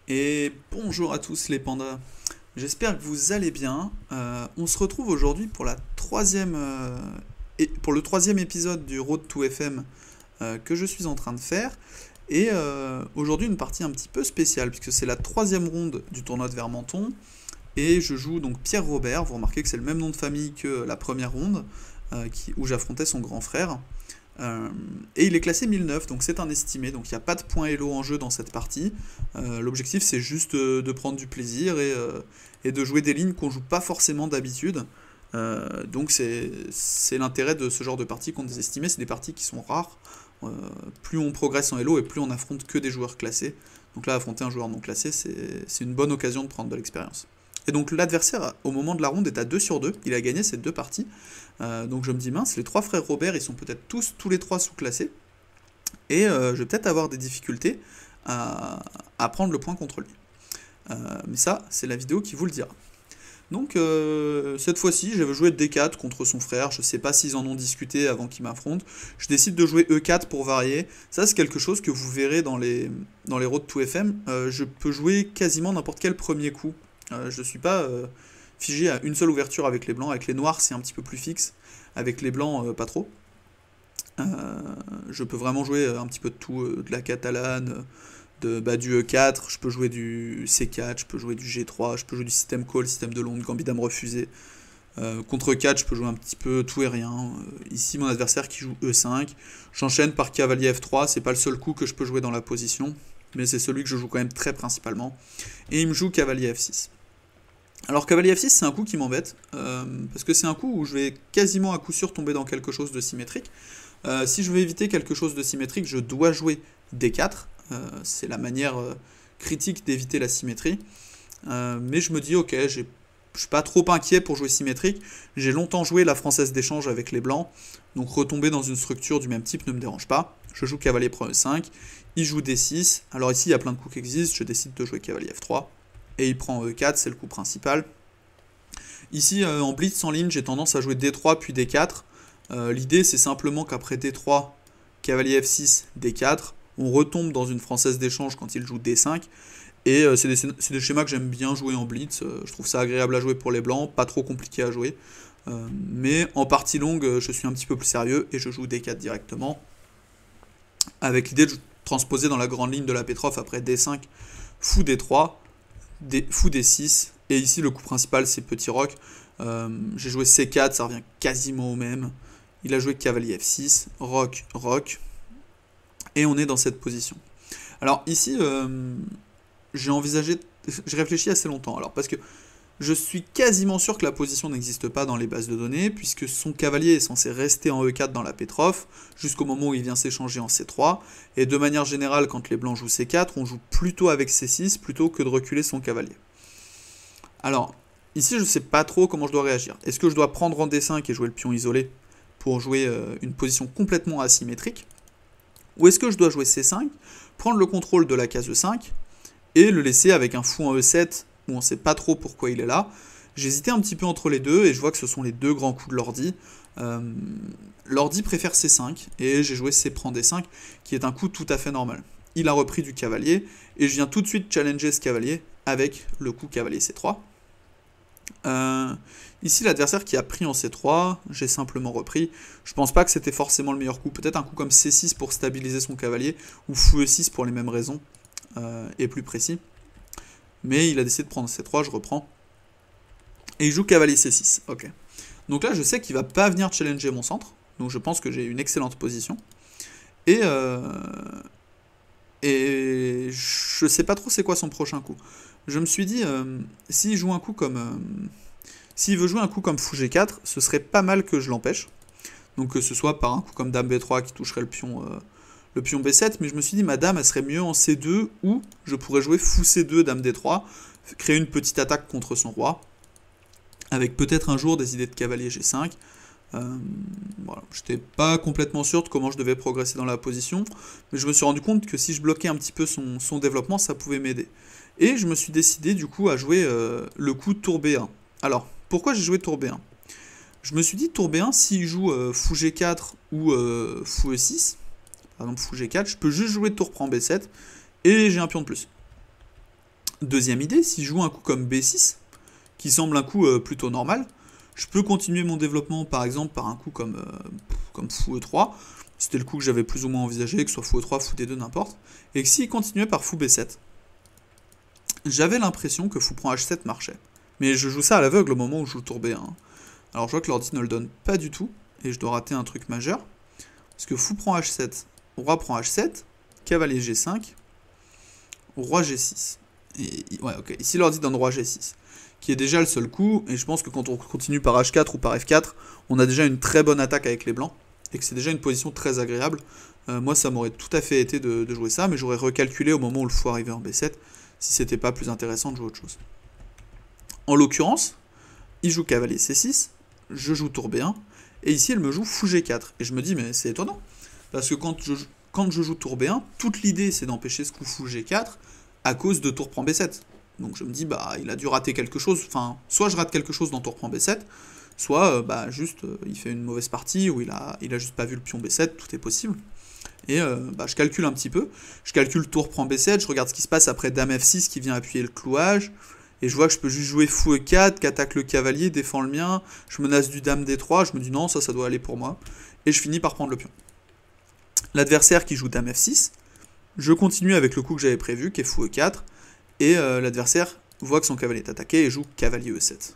Et bonjour à tous les pandas, j'espère que vous allez bien. On se retrouve aujourd'hui pour pour le troisième épisode du Road to FM que je suis en train de faire. Et aujourd'hui une partie un petit peu spéciale puisque c'est la troisième ronde du tournoi de Vermenton. Et je joue donc Pierre Robert, vous remarquez que c'est le même nom de famille que la première ronde où j'affrontais son grand frère. Euh, et il est classé 1009, donc c'est un estimé, donc il n'y a pas de points Elo en jeu dans cette partie. L'objectif c'est juste de prendre du plaisir et de jouer des lignes qu'on joue pas forcément d'habitude. Donc c'est l'intérêt de ce genre de parties contre des estimés, c'est des parties qui sont rares. Euh, Plus on progresse en Elo et plus on affronte que des joueurs classés. Donc là, affronter un joueur non classé, c'est une bonne occasion de prendre de l'expérience. Et donc l'adversaire, au moment de la ronde, est à 2 sur 2. Il a gagné ces deux parties. Donc je me dis, mince, les trois frères Robert, ils sont peut-être tous les trois sous-classés. Et je vais peut-être avoir des difficultés à prendre le point contre lui. Mais ça, c'est la vidéo qui vous le dira. Donc cette fois-ci, j'avais joué D4 contre son frère. Je sais pas s'ils en ont discuté avant qu'ils m'affrontent. Je décide de jouer E4 pour varier. Ça, c'est quelque chose que vous verrez dans les Road to FM. Je peux jouer quasiment n'importe quel premier coup. Je suis pas figé à une seule ouverture avec les blancs. Avec les noirs, c'est un petit peu plus fixe. Avec les blancs, pas trop. Euh, je peux vraiment jouer un petit peu de tout, de la catalane, du E4, je peux jouer du C4, je peux jouer du G3, je peux jouer du système call, système de Londres, gambit dame refusé. Contre 4, je peux jouer un petit peu tout et rien. Ici, mon adversaire qui joue E5. J'enchaîne par cavalier F3, c'est pas le seul coup que je peux jouer dans la position, mais c'est celui que je joue quand même très principalement. Et il me joue cavalier F6. Alors cavalier F6 c'est un coup qui m'embête, parce que c'est un coup où je vais quasiment à coup sûr tomber dans quelque chose de symétrique. Si je veux éviter quelque chose de symétrique, je dois jouer D4. C'est la manière critique d'éviter la symétrie. Mais je me dis, ok, je suis pas trop inquiet pour jouer symétrique. J'ai longtemps joué la française d'échange avec les blancs, donc retomber dans une structure du même type ne me dérange pas. Je joue cavalier prend E5, il joue D6. Alors ici, il y a plein de coups qui existent, je décide de jouer cavalier F3. Et il prend E4, c'est le coup principal. Ici, en blitz en ligne, j'ai tendance à jouer D3 puis D4. L'idée, c'est simplement qu'après D3, cavalier F6, D4, on retombe dans une française d'échange quand il joue D5. Et c'est des schémas que j'aime bien jouer en blitz. Je trouve ça agréable à jouer pour les blancs, pas trop compliqué à jouer. Mais en partie longue, je suis un petit peu plus sérieux et je joue D4 directement. Avec l'idée de transposer dans la grande ligne de la Petrov après D5, fou D3, fou D6. Et ici, le coup principal, c'est petit roc. J'ai joué C4, ça revient quasiment au même. Il a joué cavalier F6, roc, roc. Et on est dans cette position. Alors ici, j'ai envisagé, j'ai réfléchi assez longtemps. Alors parce que je suis quasiment sûr que la position n'existe pas dans les bases de données, puisque son cavalier est censé rester en E4 dans la Petrov, jusqu'au moment où il vient s'échanger en C3. Et de manière générale, quand les blancs jouent C4, on joue plutôt avec C6 plutôt que de reculer son cavalier. Alors, ici je ne sais pas trop comment je dois réagir. Est-ce que je dois prendre en D5 et jouer le pion isolé pour jouer une position complètement asymétrique? Ou est-ce que je dois jouer C5, prendre le contrôle de la case E5 et le laisser avec un fou en E7 où on ne sait pas trop pourquoi il est là? J'hésitais un petit peu entre les deux et je vois que ce sont les deux grands coups de l'ordi. L'ordi préfère C5 et j'ai joué C prend D5 qui est un coup tout à fait normal. Il a repris du cavalier et je viens tout de suite challenger ce cavalier avec le coup cavalier C3. Ici, l'adversaire qui a pris en C3, j'ai simplement repris. Je pense pas que c'était forcément le meilleur coup. Peut-être un coup comme C6 pour stabiliser son cavalier, ou fou E6 pour les mêmes raisons, et plus précis. Mais il a décidé de prendre C3, je reprends. Et il joue cavalier C6, ok. Donc là, je sais qu'il va pas venir challenger mon centre, donc je pense que j'ai une excellente position. Et, je sais pas trop c'est quoi son prochain coup. Je me suis dit, s'il joue un coup comme... s'il veut jouer un coup comme fou G4, ce serait pas mal que je l'empêche. Donc que ce soit par un coup comme dame B3 qui toucherait le pion B7, mais je me suis dit ma dame elle serait mieux en C2 ou je pourrais jouer fou C2, dame D3, créer une petite attaque contre son roi, avec peut-être un jour des idées de cavalier G5. Voilà. J'étais pas complètement sûr de comment je devais progresser dans la position, mais je me suis rendu compte que si je bloquais un petit peu son développement, ça pouvait m'aider. Et je me suis décidé du coup à jouer le coup tour B1. Alors, pourquoi j'ai joué tour B1? Je me suis dit tour B1, s'il joue fou G4 ou fou E6, par exemple fou G4, je peux juste jouer tour prend B7 et j'ai un pion de plus. Deuxième idée, si je joue un coup comme B6, qui semble un coup plutôt normal, je peux continuer mon développement par exemple par un coup comme fou E3, c'était le coup que j'avais plus ou moins envisagé, que ce soit fou E3, fou D2, n'importe, et que s'il continuait par fou B7, j'avais l'impression que fou prend H7 marchait. Mais je joue ça à l'aveugle au moment où je joue tour B1. Alors je vois que l'ordi ne le donne pas du tout, et je dois rater un truc majeur, parce que fou prend H7, roi prend H7, cavalier G5, roi G6. Et, ouais, ok, ici l'ordi donne roi G6, qui est déjà le seul coup, et je pense que quand on continue par H4 ou par F4, on a déjà une très bonne attaque avec les blancs, et que c'est déjà une position très agréable. Moi ça m'aurait tout à fait été de jouer ça, mais j'aurais recalculé au moment où le fou arrivait en B7, si c'était pas plus intéressant de jouer autre chose. En l'occurrence, il joue cavalier C6, je joue tour B1, et ici elle me joue fou G4, et je me dis mais c'est étonnant, parce que quand je joue tour B1, toute l'idée c'est d'empêcher ce coup fou G4, à cause de tour prend B7. Donc je me dis, bah, il a dû rater quelque chose, enfin, soit je rate quelque chose dans tour prend B7, soit, bah, juste, il fait une mauvaise partie, ou il a juste pas vu le pion B7, tout est possible. Et, bah, je calcule un petit peu, je calcule tour prend B7, je regarde ce qui se passe après dame F6 qui vient appuyer le clouage, et je vois que je peux juste jouer fou E4, qui attaque le cavalier, défend le mien, je menace du dame D3, je me dis non, ça doit aller pour moi, et je finis par prendre le pion. L'adversaire qui joue dame F6, je continue avec le coup que j'avais prévu, qui est fou E4, et l'adversaire voit que son cavalier est attaqué et joue cavalier E7.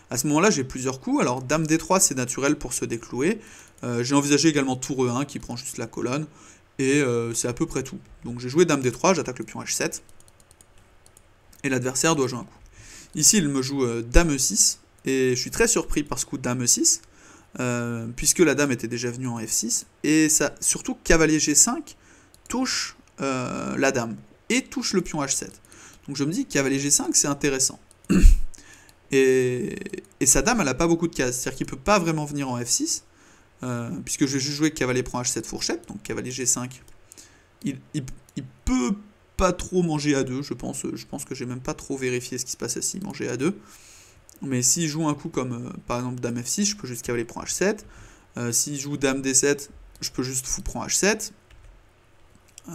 À ce moment-là, j'ai plusieurs coups. Alors, dame D3, c'est naturel pour se déclouer. J'ai envisagé également tour E1 qui prend juste la colonne, et c'est à peu près tout. Donc, j'ai joué dame D3, j'attaque le pion H7, et l'adversaire doit jouer un coup. Ici, il me joue dame E6, et je suis très surpris par ce coup de dame E6, puisque la dame était déjà venue en F6, et ça, surtout cavalier G5 touche la dame, et touche le pion H7. Donc je me dis, cavalier G5, c'est intéressant. Et sa dame, elle n'a pas beaucoup de cases. C'est-à-dire qu'il ne peut pas vraiment venir en F6, puisque je vais juste jouer cavalier prend H7 fourchette, donc cavalier G5. Il peut pas trop manger A2, je pense. Je pense que j'ai même pas trop vérifié ce qui se passait s'il mangeait A2. Mais s'il joue un coup comme, par exemple, dame F6, je peux juste cavalier prend H7. S'il joue dame D7, je peux juste fou prend H7.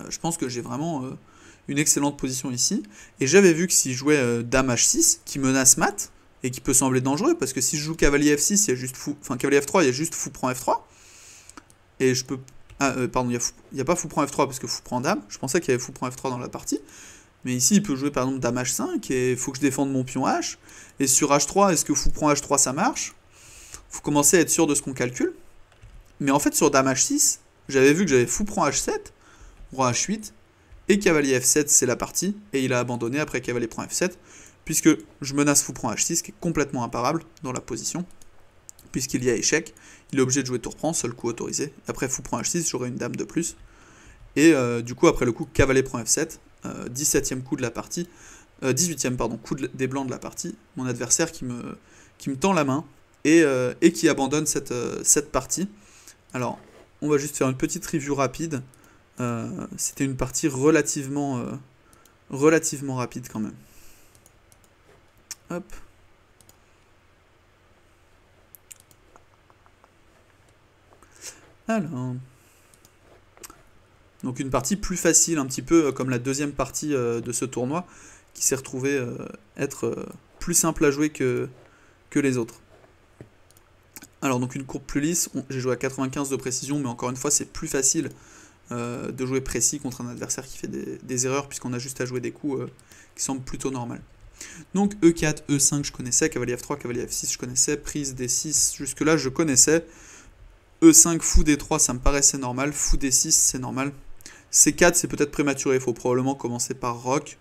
Je pense que j'ai vraiment une excellente position ici. Et j'avais vu que s'il jouait dame H6, qui menace mat, et qui peut sembler dangereux, parce que si je joue cavalier F6, il y a juste fou... Enfin, cavalier F3, il y a juste fou prend F3. Et je peux... Ah, pardon, il n'y a pas fou prend F3, parce que fou prend dame. Je pensais qu'il y avait fou prend F3 dans la partie. Mais ici, il peut jouer par exemple dame H5, et il faut que je défende mon pion H. Et sur H3, est-ce que fou prend H3, ça marche? Faut commencer à être sûr de ce qu'on calcule. Mais en fait, sur dame H6, j'avais vu que j'avais fou prend H7, roi H8, et cavalier F7, c'est la partie, et il a abandonné après cavalier prend F7, puisque je menace fou prend H6, qui est complètement imparable dans la position, puisqu'il y a échec, il est obligé de jouer tour prend, seul coup autorisé, après fou prend H6, j'aurai une dame de plus, et du coup, après le coup cavalier prend F7, 17ème coup de la partie, 18ème pardon, coup des blancs de la partie, mon adversaire qui me tend la main, et qui abandonne cette partie. Alors, on va juste faire une petite review rapide. C'était une partie relativement rapide quand même. Hop. Alors. Donc une partie plus facile, un petit peu comme la deuxième partie de ce tournoi, qui s'est retrouvée être plus simple à jouer que les autres. Alors donc une courbe plus lisse, j'ai joué à 95 de précision, mais encore une fois c'est plus facile de jouer précis contre un adversaire qui fait des erreurs, puisqu'on a juste à jouer des coups qui semblent plutôt normaux. Donc E4, E5 je connaissais, cavalier F3, cavalier F6 je connaissais, prise D6 jusque là je connaissais, E5, fou D3 ça me paraissait normal, fou D6 c'est normal, C4 c'est peut-être prématuré, il faut probablement commencer par roc,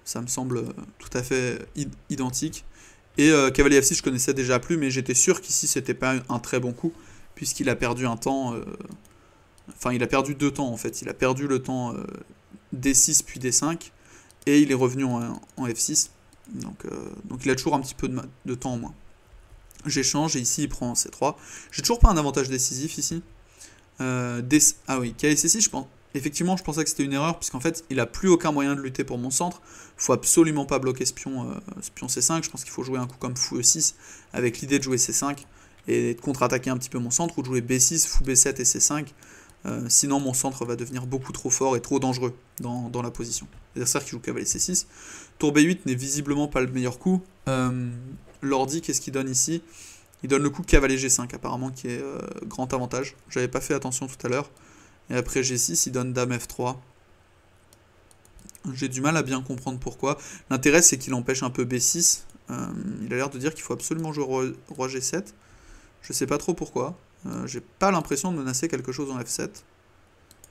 ça me semble tout à fait identique, et cavalier F6 je connaissais déjà plus, mais j'étais sûr qu'ici c'était pas un très bon coup, puisqu'il a perdu un temps... Enfin, il a perdu 2 temps en fait. Il a perdu le temps D6 puis D5 et il est revenu en F6. Donc il a toujours un petit peu de temps en moins. J'échange et ici il prend C3. J'ai toujours pas un avantage décisif ici. Ah oui, KC6, effectivement je pensais que c'était une erreur puisqu'en fait il a plus aucun moyen de lutter pour mon centre. Faut absolument pas bloquer ce pion C5. Je pense qu'il faut jouer un coup comme fou E6 avec l'idée de jouer C5 et de contre-attaquer un petit peu mon centre ou de jouer B6, fou B7 et C5. Sinon, mon centre va devenir beaucoup trop fort et trop dangereux dans la position. L'adversaire qui joue cavalier C6. Tour B8 n'est visiblement pas le meilleur coup. L'ordi, qu'est-ce qu'il donne ici? Il donne le coup cavalier G5, apparemment, qui est grand avantage. J'avais pas fait attention tout à l'heure. Et après G6, il donne dame F3. J'ai du mal à bien comprendre pourquoi. L'intérêt, c'est qu'il empêche un peu B6. Il a l'air de dire qu'il faut absolument jouer roi G7. Je sais pas trop pourquoi. J'ai pas l'impression de menacer quelque chose en F7.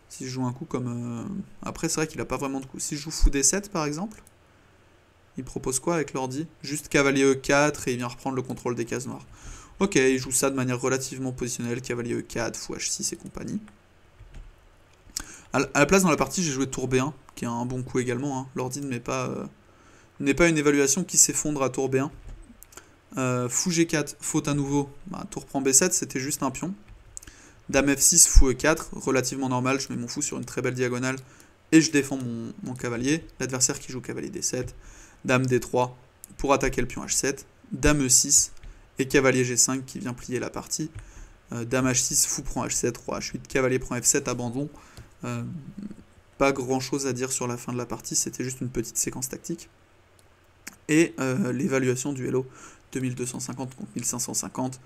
Si je joue un coup comme... Après, c'est vrai qu'il a pas vraiment de coup. Si je joue fou D7, par exemple, il propose quoi avec l'ordi? Juste cavalier E4 et il vient reprendre le contrôle des cases noires. Ok, il joue ça de manière relativement positionnelle. Cavalier E4, fou H6 et compagnie. À la place dans la partie, j'ai joué tour B1, qui est un bon coup également. Hein. L'ordi ne met pas une évaluation qui s'effondre à tour B1. Fou G4, faute à nouveau. Bah, tour prend B7, c'était juste un pion. Dame F6, fou E4, relativement normal. Je mets mon fou sur une très belle diagonale et je défends mon cavalier. L'adversaire qui joue cavalier D7. Dame D3 pour attaquer le pion H7. Dame E6 et cavalier G5 qui vient plier la partie. Dame H6, fou prend H7, roi H8, cavalier prend F7, abandon. Pas grand chose à dire sur la fin de la partie, c'était juste une petite séquence tactique. Et l'évaluation du Hello 2250 contre 1550,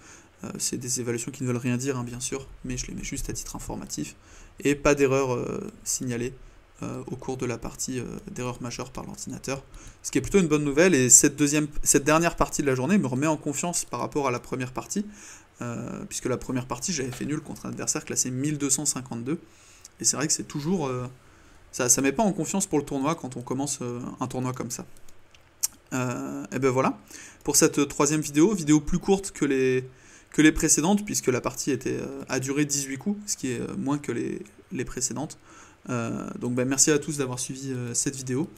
c'est des évaluations qui ne veulent rien dire, hein, bien sûr, mais je les mets juste à titre informatif. Et pas d'erreur signalée au cours de la partie, d'erreur majeure par l'ordinateur. Ce qui est plutôt une bonne nouvelle, et cette dernière partie de la journée me remet en confiance par rapport à la première partie, puisque la première partie, j'avais fait nul contre un adversaire classé 1252. Et c'est vrai que c'est toujours... ça met pas en confiance pour le tournoi quand on commence un tournoi comme ça. Et ben voilà. Pour cette troisième vidéo plus courte que les précédentes, puisque la partie a duré 18 coups, ce qui est moins que les précédentes. Donc ben, merci à tous d'avoir suivi cette vidéo.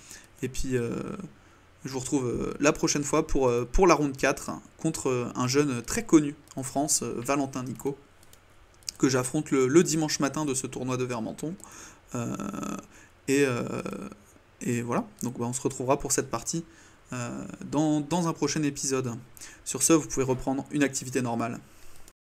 Et puis je vous retrouve la prochaine fois pour la ronde 4 contre un jeune très connu en France, Valentin Nico, que j'affronte le dimanche matin de ce tournoi de Vermenton. Et voilà, donc bah, on se retrouvera pour cette partie dans un prochain épisode. Sur ce, vous pouvez reprendre une activité normale.